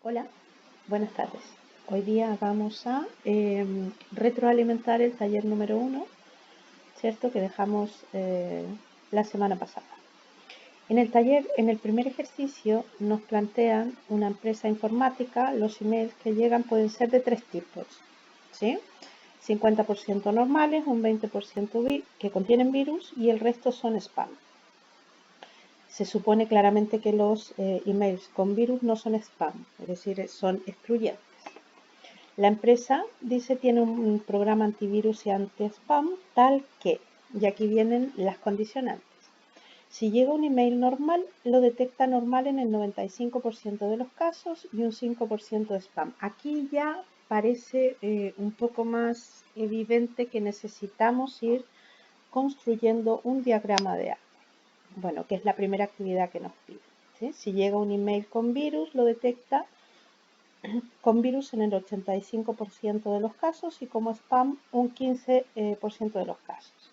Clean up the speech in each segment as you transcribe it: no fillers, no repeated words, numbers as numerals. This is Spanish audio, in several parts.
Hola, buenas tardes. Hoy día vamos a retroalimentar el taller número 1, ¿cierto? Que dejamos la semana pasada. En el taller, en el primer ejercicio, nos plantean una empresa informática. Los emails que llegan pueden ser de tres tipos, ¿sí? 50% normales, un 20% que contienen virus y el resto son spam. Se supone claramente que los emails con virus no son spam, es decir, son excluyentes. La empresa dice tiene un programa antivirus y anti-spam tal que, y aquí vienen las condicionantes. Si llega un email normal, lo detecta normal en el 95% de los casos y un 5% de spam. Aquí ya parece un poco más evidente que necesitamos ir construyendo un diagrama de árbol. Bueno, que es la primera actividad que nos pide, ¿sí? Si llega un email con virus, lo detecta con virus en el 85% de los casos y como spam un 15% de los casos.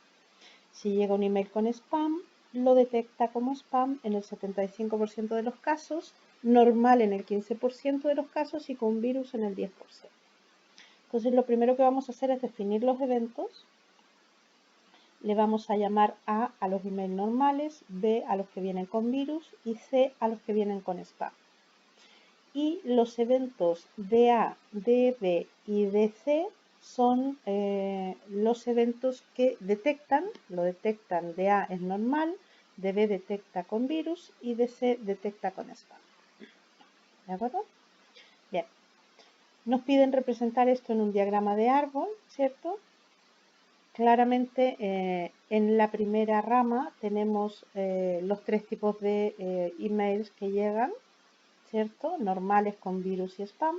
Si llega un email con spam, lo detecta como spam en el 75% de los casos, normal en el 15% de los casos y con virus en el 10%. Entonces lo primero que vamos a hacer es definir los eventos. Le vamos a llamar a los emails normales, B a los que vienen con virus y C a los que vienen con spam. Y los eventos DA, DB y DC son los eventos que detectan, lo detectan. DA es normal, DB detecta con virus y DC detecta con spam. ¿De acuerdo? Bien. Nos piden representar esto en un diagrama de árbol, ¿cierto? Claramente en la primera rama tenemos los tres tipos de emails que llegan, ¿cierto? Normales con virus y spam.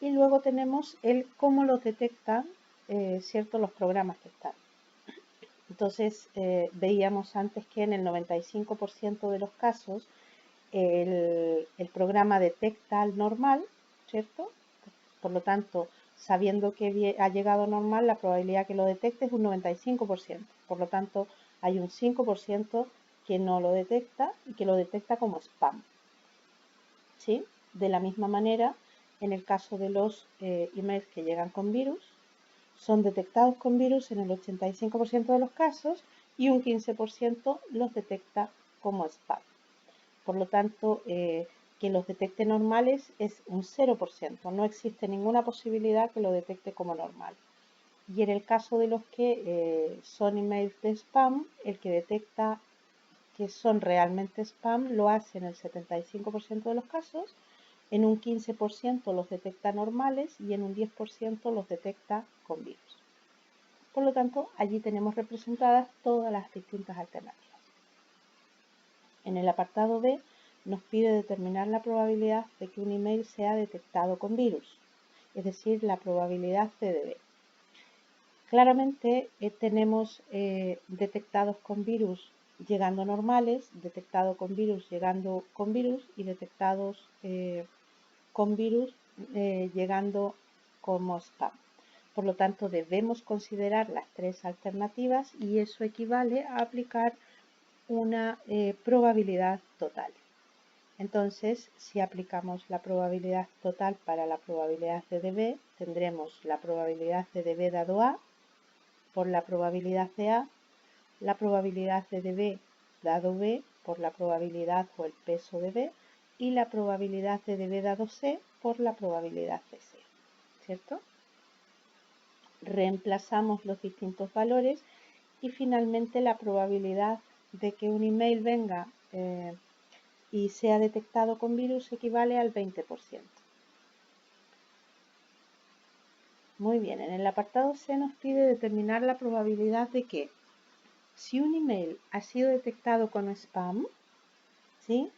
Y luego tenemos el cómo los detectan, ¿cierto? Los programas que están. Entonces veíamos antes que en el 95% de los casos el programa detecta al normal, ¿cierto? Por lo tanto, sabiendo que ha llegado normal, la probabilidad que lo detecte es un 95%. Por lo tanto, hay un 5% que no lo detecta y que lo detecta como spam, ¿sí? De la misma manera, en el caso de los emails que llegan con virus, son detectados con virus en el 85% de los casos y un 15% los detecta como spam. Por lo tanto, que los detecte normales es un 0%. No existe ninguna posibilidad que lo detecte como normal. Y en el caso de los que son emails de spam, el que detecta que son realmente spam lo hace en el 75% de los casos, en un 15% los detecta normales y en un 10% los detecta con virus. Por lo tanto, allí tenemos representadas todas las distintas alternativas. En el apartado B nos pide determinar la probabilidad de que un email sea detectado con virus, es decir, la probabilidad CDB. Claramente tenemos detectados con virus llegando normales, detectado con virus llegando con virus y detectados con virus llegando como spam. Por lo tanto, debemos considerar las tres alternativas y eso equivale a aplicar una probabilidad total. Entonces, si aplicamos la probabilidad total para la probabilidad de DB, tendremos la probabilidad de DB dado A por la probabilidad de A, la probabilidad de DB dado B por la probabilidad o el peso de B y la probabilidad de DB dado C por la probabilidad de C, ¿cierto? Reemplazamos los distintos valores y finalmente la probabilidad de que un email venga y sea detectado con virus equivale al 20%. Muy bien, en el apartado C nos pide determinar la probabilidad de que si un email ha sido detectado con spam, ¿sí?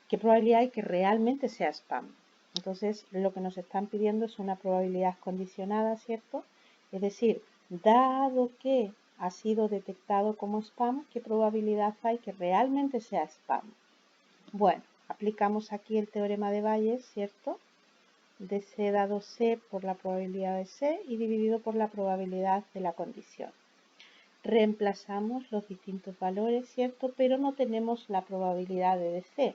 ¿Qué probabilidad hay que realmente sea spam? Entonces, lo que nos están pidiendo es una probabilidad condicionada, ¿cierto? Es decir, dado que ha sido detectado como spam, ¿qué probabilidad hay que realmente sea spam? Bueno, aplicamos aquí el teorema de Bayes, ¿cierto? De C dado C por la probabilidad de C y dividido por la probabilidad de la condición. Reemplazamos los distintos valores, ¿cierto? Pero no tenemos la probabilidad de DC.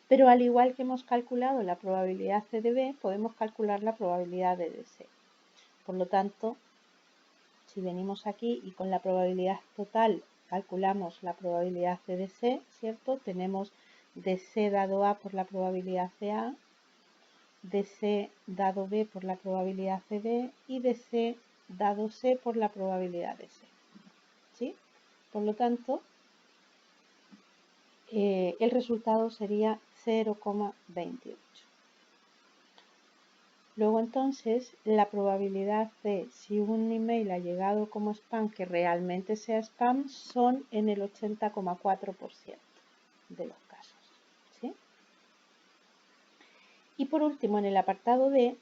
Pero al igual que hemos calculado la probabilidad C de B, podemos calcular la probabilidad de C. Por lo tanto, si venimos aquí y con la probabilidad total calculamos la probabilidad C de C, ¿cierto? Tenemos de C dado A por la probabilidad CA, de C dado B por la probabilidad CD y de C dado C por la probabilidad de C. ¿Sí? Por lo tanto, el resultado sería 0,28. Luego entonces, la probabilidad de si un email ha llegado como spam que realmente sea spam son en el 80,4% de los casos. ¿Sí? Y por último, en el apartado D,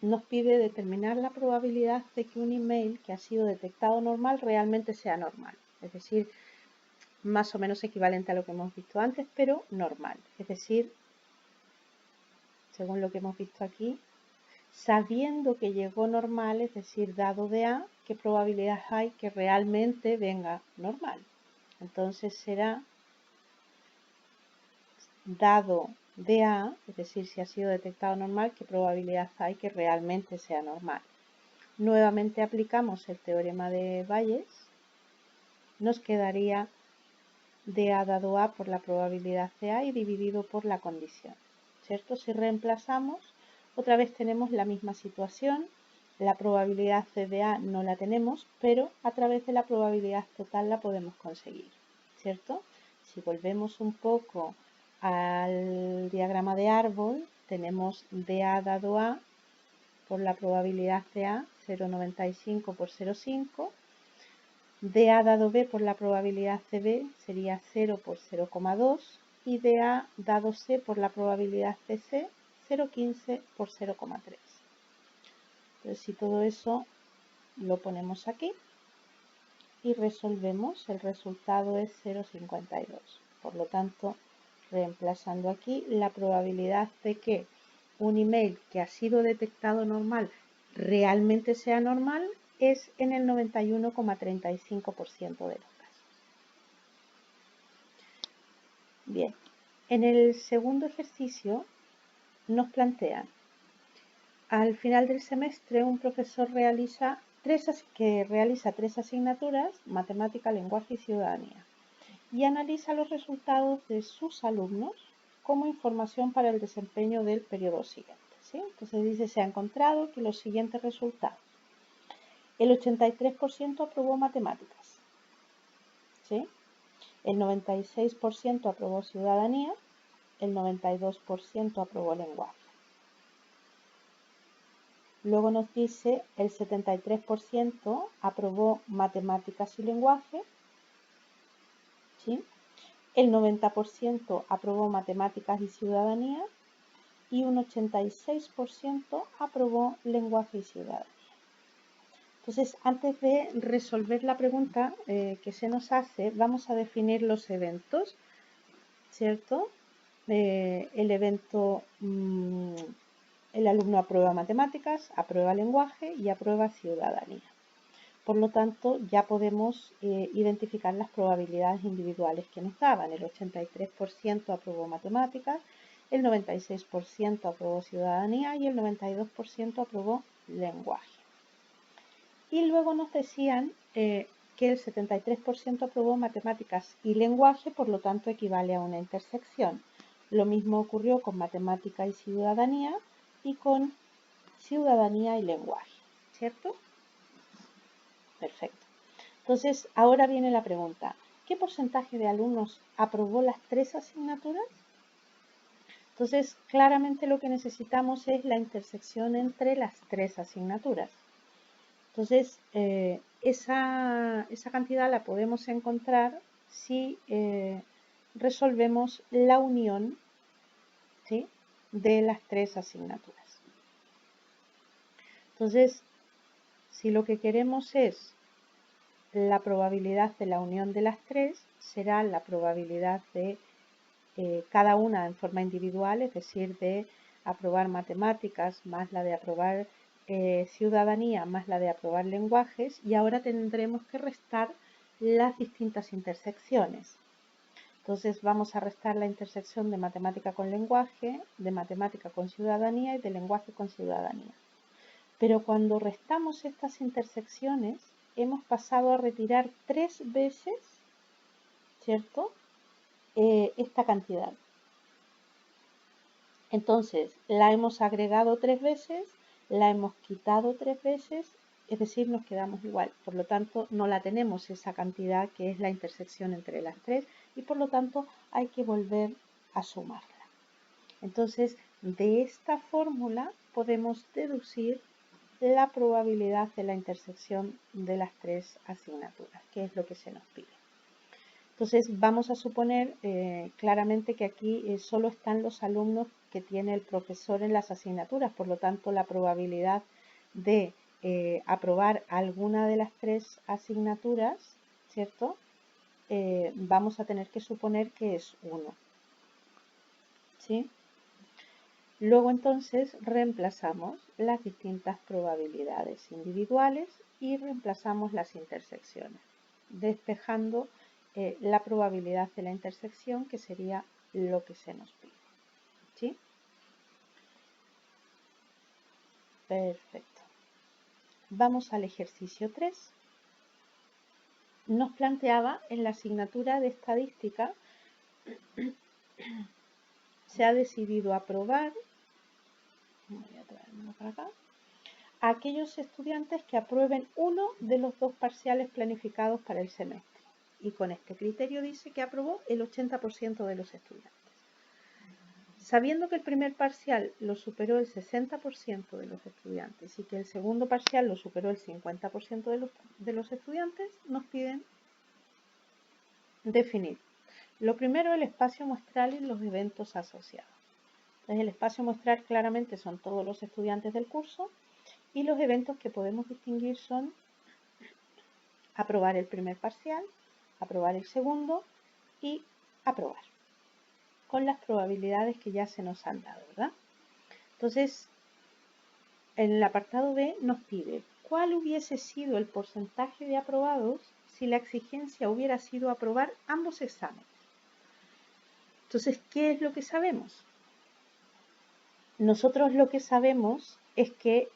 nos pide determinar la probabilidad de que un email que ha sido detectado normal realmente sea normal. Es decir, más o menos equivalente a lo que hemos visto antes, pero normal. Es decir, según lo que hemos visto aquí, sabiendo que llegó normal, es decir, dado de A, ¿qué probabilidad hay que realmente venga normal? Entonces será dado de A, es decir, si ha sido detectado normal, ¿qué probabilidad hay que realmente sea normal? Nuevamente aplicamos el teorema de Bayes, nos quedaría de A dado A por la probabilidad de A y dividido por la condición, ¿cierto? Si reemplazamos, otra vez tenemos la misma situación, la probabilidad C de A no la tenemos, pero a través de la probabilidad total la podemos conseguir, ¿cierto? Si volvemos un poco al diagrama de árbol, tenemos de A dado A por la probabilidad de A, 0,95 por 0,5, de A dado B por la probabilidad CB sería 0 por 0,2 y de A dado C por la probabilidad CC 0,15 por 0,3. Entonces, si todo eso lo ponemos aquí y resolvemos, el resultado es 0,52. Por lo tanto, reemplazando aquí, la probabilidad de que un email que ha sido detectado normal realmente sea normal es en el 91,35% de los casos. Bien, en el segundo ejercicio nos plantean, al final del semestre un profesor realiza tres asignaturas, matemática, lenguaje y ciudadanía, y analiza los resultados de sus alumnos como información para el desempeño del periodo siguiente. ¿Sí? Entonces dice, se ha encontrado que los siguientes resultados. El 83% aprobó matemáticas, ¿sí? El 96% aprobó ciudadanía, el 92% aprobó lenguaje. Luego nos dice el 73% aprobó matemáticas y lenguaje, ¿sí? El 90% aprobó matemáticas y ciudadanía y un 86% aprobó lenguaje y ciudadanía. Entonces, antes de resolver la pregunta que se nos hace, vamos a definir los eventos, ¿cierto? El evento, el alumno aprueba matemáticas, aprueba lenguaje y aprueba ciudadanía. Por lo tanto, ya podemos identificar las probabilidades individuales que nos daban. El 83% aprobó matemáticas, el 96% aprobó ciudadanía y el 92% aprobó lenguaje. Y luego nos decían que el 73% aprobó matemáticas y lenguaje, por lo tanto equivale a una intersección. Lo mismo ocurrió con matemática y ciudadanía y con ciudadanía y lenguaje, ¿cierto? Perfecto. Entonces, ahora viene la pregunta, ¿qué porcentaje de alumnos aprobó las tres asignaturas? Entonces, claramente lo que necesitamos es la intersección entre las tres asignaturas. Entonces, esa cantidad la podemos encontrar si resolvemos la unión, ¿sí?, de las tres asignaturas. Entonces, si lo que queremos es la probabilidad de la unión de las tres, será la probabilidad de cada una en forma individual, es decir, de aprobar matemáticas más la de aprobar ciudadanía más la de aprobar lenguajes, y ahora tendremos que restar las distintas intersecciones. Entonces vamos a restar la intersección de matemática con lenguaje, de matemática con ciudadanía y de lenguaje con ciudadanía. Pero cuando restamos estas intersecciones, hemos pasado a retirar 3 veces, ¿cierto? Esta cantidad. Entonces, la hemos agregado 3 veces, la hemos quitado 3 veces, es decir, nos quedamos igual. Por lo tanto, no la tenemos esa cantidad que es la intersección entre las 3 y por lo tanto hay que volver a sumarla. Entonces, de esta fórmula podemos deducir la probabilidad de la intersección de las 3 asignaturas, que es lo que se nos pide. Entonces vamos a suponer claramente que aquí solo están los alumnos que tiene el profesor en las asignaturas, por lo tanto la probabilidad de aprobar alguna de las 3 asignaturas, ¿cierto? Vamos a tener que suponer que es 1, ¿sí? Luego entonces reemplazamos las distintas probabilidades individuales y reemplazamos las intersecciones, despejando la probabilidad de la intersección, que sería lo que se nos pide. ¿Sí? Perfecto. Vamos al ejercicio 3. Nos planteaba en la asignatura de estadística, se ha decidido aprobar, voy a traérmelo para acá, a aquellos estudiantes que aprueben uno de los 2 parciales planificados para el semestre. Y con este criterio dice que aprobó el 80% de los estudiantes. Sabiendo que el primer parcial lo superó el 60% de los estudiantes y que el segundo parcial lo superó el 50% de los estudiantes, nos piden definir. Lo primero, el espacio muestral y los eventos asociados. Entonces, el espacio muestral claramente son todos los estudiantes del curso y los eventos que podemos distinguir son aprobar el primer parcial, aprobar el segundo y aprobar, con las probabilidades que ya se nos han dado, ¿verdad? Entonces, en el apartado B nos pide cuál hubiese sido el porcentaje de aprobados si la exigencia hubiera sido aprobar ambos exámenes. Entonces, ¿qué es lo que sabemos? Nosotros lo que sabemos es que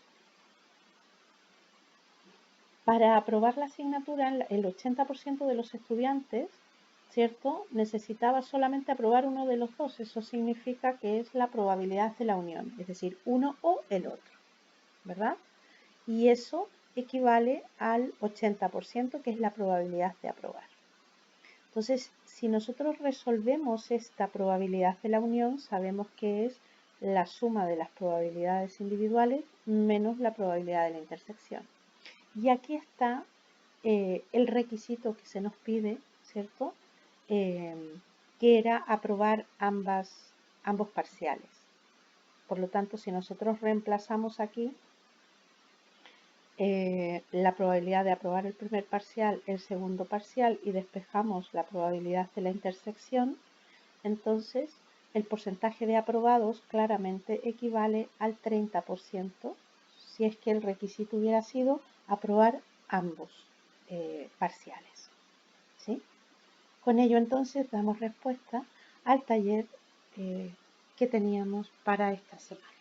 para aprobar la asignatura, el 80% de los estudiantes, ¿cierto?, necesitaba solamente aprobar uno de los dos. Eso significa que es la probabilidad de la unión, es decir, uno o el otro, ¿verdad? Y eso equivale al 80%, que es la probabilidad de aprobar. Entonces, si nosotros resolvemos esta probabilidad de la unión, sabemos que es la suma de las probabilidades individuales menos la probabilidad de la intersección. Y aquí está el requisito que se nos pide, ¿cierto? Que era aprobar ambos parciales. Por lo tanto, si nosotros reemplazamos aquí la probabilidad de aprobar el primer parcial, el segundo parcial y despejamos la probabilidad de la intersección, entonces el porcentaje de aprobados claramente equivale al 30%, si es que el requisito hubiera sido aprobar ambos parciales, ¿sí? Con ello entonces damos respuesta al taller que teníamos para esta semana.